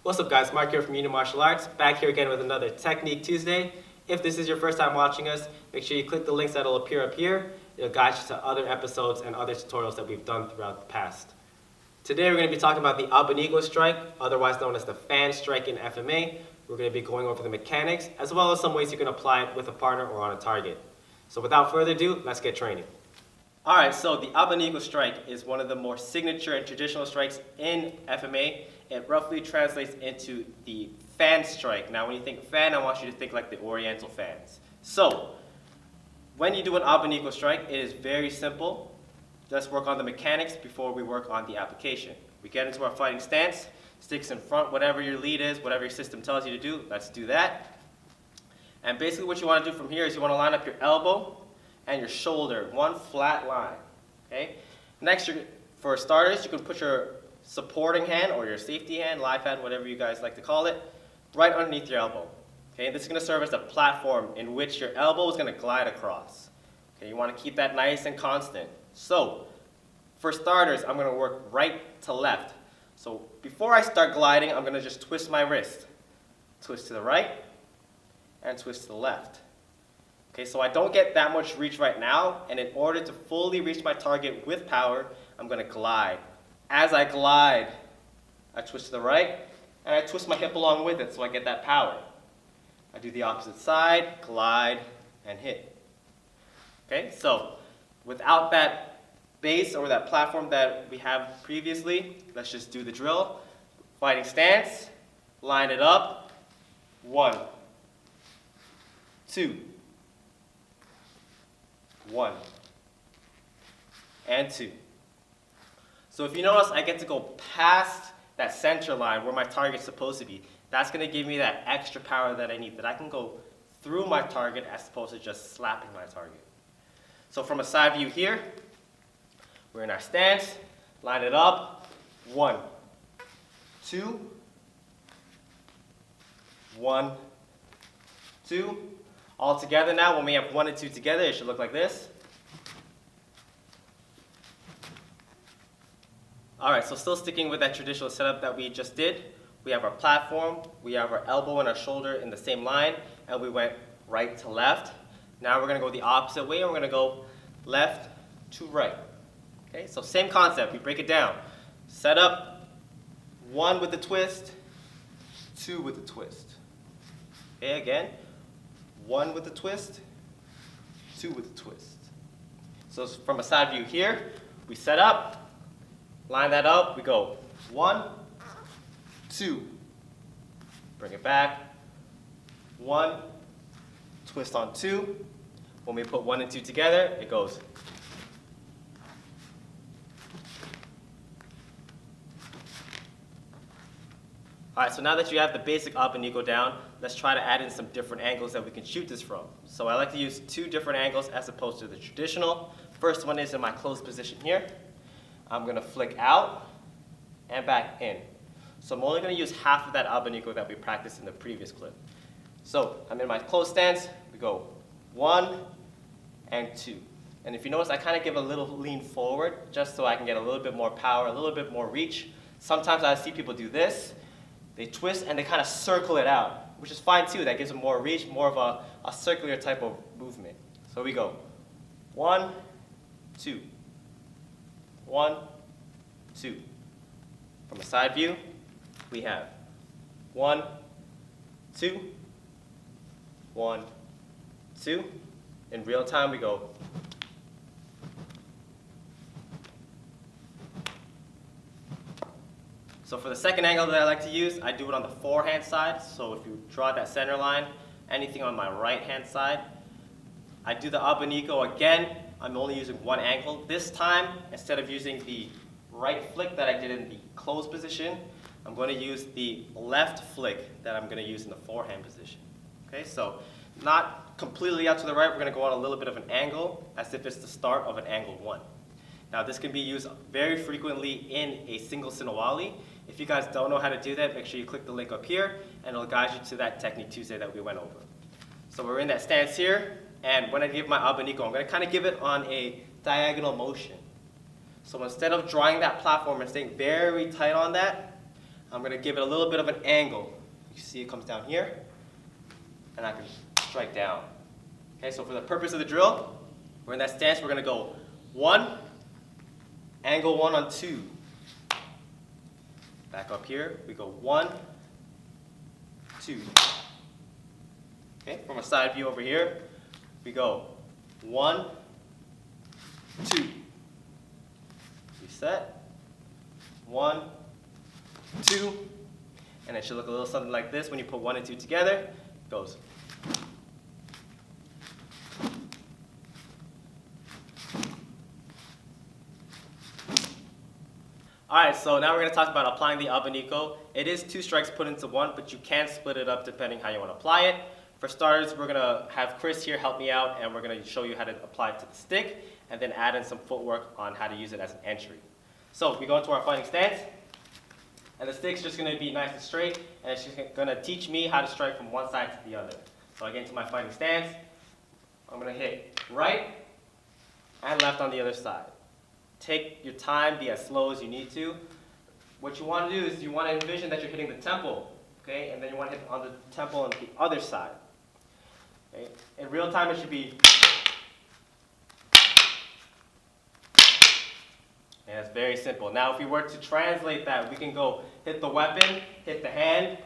What's up guys, Mark here from Union Martial Arts, back here again with another Technique Tuesday. If this is your first time watching us, make sure you click the links that will appear up here. It'll guide you to other episodes and other tutorials that we've done throughout the past. Today we're going to be talking about the Abanico strike, otherwise known as the fan strike in FMA. We're going to be going over the mechanics, as well as some ways you can apply it with a partner or on a target. So without further ado, let's get training. Alright, so the Abanico strike is one of the more signature and traditional strikes in FMA. It roughly translates into the fan strike. Now when you think fan, I want you to think like the Oriental fans. So, when you do an Abanico strike, it is very simple. Let's work on the mechanics before we work on the application. We get into our fighting stance, sticks in front, whatever your lead is, whatever your system tells you to do, let's do that. And basically what you want to do from here is you want to line up your elbow and your shoulder, one flat line. Okay? Next, for starters, you can put your supporting hand or your safety hand, live hand, whatever you guys like to call it, right underneath your elbow. Okay? This is going to serve as a platform in which your elbow is going to glide across. Okay? You want to keep that nice and constant. So, for starters, I'm going to work right to left. So, before I start gliding, I'm going to just twist my wrist. Twist to the right and twist to the left. Okay, so I don't get that much reach right now, and in order to fully reach my target with power, I'm going to glide. As I glide, I twist to the right, and I twist my hip along with it so I get that power. I do the opposite side, glide, and hit. Okay, so without that base or that platform that we have previously, let's just do the drill. Fighting stance, line it up, 1, 2, 1, and 2. So if you notice, I get to go past that center line where my target's supposed to be. That's going to give me that extra power that I need, that I can go through my target as opposed to just slapping my target. So from a side view here, we're in our stance, line it up, 1, 2, 1, 2. All together now, when we have 1 and 2 together, it should look like this. Alright, so still sticking with that traditional setup that we just did, we have our platform, we have our elbow and our shoulder in the same line, and we went right to left. Now we're going to go the opposite way, and we're going to go left to right. Okay, so same concept, we break it down. Set up, 1 with the twist, 2 with the twist. Okay, again. 1 with the twist, 2 with the twist. So from a side view here, we set up, line that up, we go 1, 2, bring it back, 1, twist on 2. When we put 1 and 2 together, it goes. Alright, so now that you have the basic Abanico down, let's try to add in some different angles that we can shoot this from. So I like to use 2 different angles as opposed to the traditional. First one is in my closed position here. I'm going to flick out and back in. So I'm only going to use half of that Abanico that we practiced in the previous clip. So I'm in my closed stance, we go 1 and 2. And if you notice, I kind of give a little lean forward just so I can get a little bit more power, a little bit more reach. Sometimes I see people do this. They twist and they kind of circle it out, which is fine too. That gives them more reach, more of a circular type of movement. So we go 1, 2, 1, 2. From a side view, we have 1, 2, 1, 2. In real time, we go. So for the second angle that I like to use, I do it on the forehand side. So if you draw that center line, anything on my right hand side, I do the Abanico again. I'm only using 1 angle. This time, instead of using the right flick that I did in the closed position, I'm going to use the left flick that I'm going to use in the forehand position. Okay, so not completely out to the right, we're going to go on a little bit of an angle as if it's the start of an angled 1. Now this can be used very frequently in a single Sinawali. If you guys don't know how to do that, make sure you click the link up here and it'll guide you to that Technique Tuesday that we went over. So we're in that stance here, and when I give my Abanico, I'm going to kind of give it on a diagonal motion. So instead of drawing that platform and staying very tight on that, I'm going to give it a little bit of an angle. You see it comes down here, and I can strike down. Okay, so for the purpose of the drill, we're in that stance. We're going to go 1, angle 1 on 2. Back up here, we go 1, 2. Okay, from a side view over here, we go 1, 2. Reset. 1, 2. And it should look a little something like this when you put 1 and 2 together. It goes. Alright, so now we're going to talk about applying the Abanico. It is 2 strikes put into 1, but you can split it up depending how you want to apply it. For starters, we're going to have Chris here help me out, and we're going to show you how to apply it to the stick, and then add in some footwork on how to use it as an entry. So we go into our fighting stance, and the stick's just going to be nice and straight, and it's just going to teach me how to strike from one side to the other. So I get into my fighting stance, I'm going to hit right and left on the other side. Take your time, be as slow as you need to. What you want to do is you want to envision that you're hitting the temple, okay? And then you want to hit on the temple on the other side. Okay? In real time, it should be. And it's very simple. Now, if we were to translate that, we can go hit the weapon, hit the hand.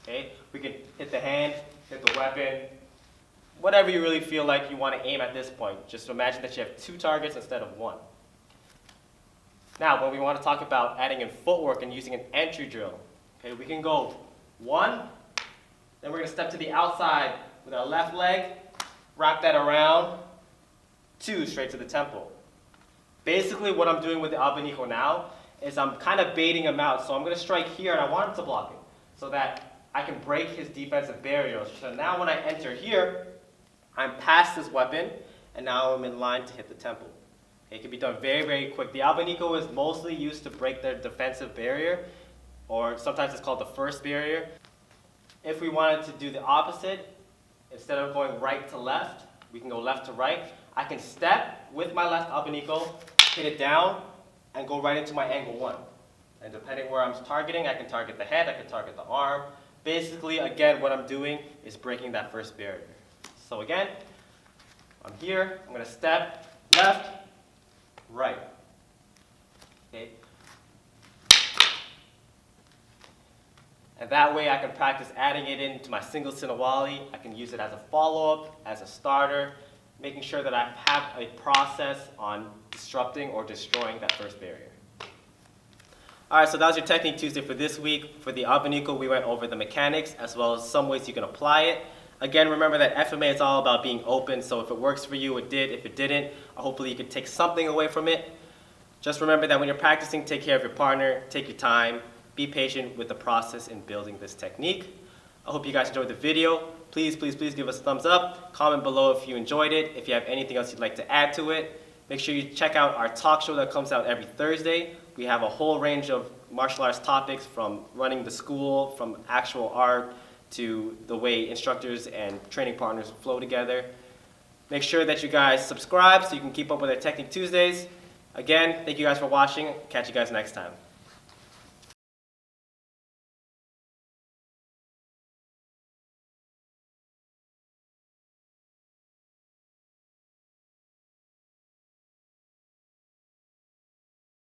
Okay? We can hit the hand, hit the weapon. Whatever you really feel like you want to aim at this point. Just imagine that you have 2 targets instead of 1. Now, when we want to talk about adding in footwork and using an entry drill, okay, we can go 1, then we're going to step to the outside with our left leg, wrap that around, 2, straight to the temple. Basically, what I'm doing with the Abanico now is I'm kind of baiting him out. So I'm going to strike here, and I want him to block it so that I can break his defensive barrier. So now when I enter here, I'm past this weapon, and now I'm in line to hit the temple. It can be done very, very quick. The Abanico is mostly used to break their defensive barrier, or sometimes it's called the first barrier. If we wanted to do the opposite, instead of going right to left, we can go left to right. I can step with my left Abanico, hit it down, and go right into my angle 1. And depending where I'm targeting, I can target the head, I can target the arm. Basically, again, what I'm doing is breaking that first barrier. So again, I'm here, I'm going to step left, right. Okay. And that way I can practice adding it into my single Sinawali. I can use it as a follow-up, as a starter, making sure that I have a process on disrupting or destroying that first barrier. Alright, so that was your Technique Tuesday for this week. For the Abanico, we went over the mechanics as well as some ways you can apply it. Again, remember that FMA is all about being open, so if it works for you, it did. If it didn't, hopefully you can take something away from it. Just remember that when you're practicing, take care of your partner, take your time, be patient with the process in building this technique. I hope you guys enjoyed the video. Please, please, please give us a thumbs up. Comment below if you enjoyed it. If you have anything else you'd like to add to it. Make sure you check out our talk show that comes out every Thursday. We have a whole range of martial arts topics, from running the school, from actual art, to the way instructors and training partners flow together. Make sure that you guys subscribe so you can keep up with our Technique Tuesdays. Again, thank you guys for watching. Catch you guys next time.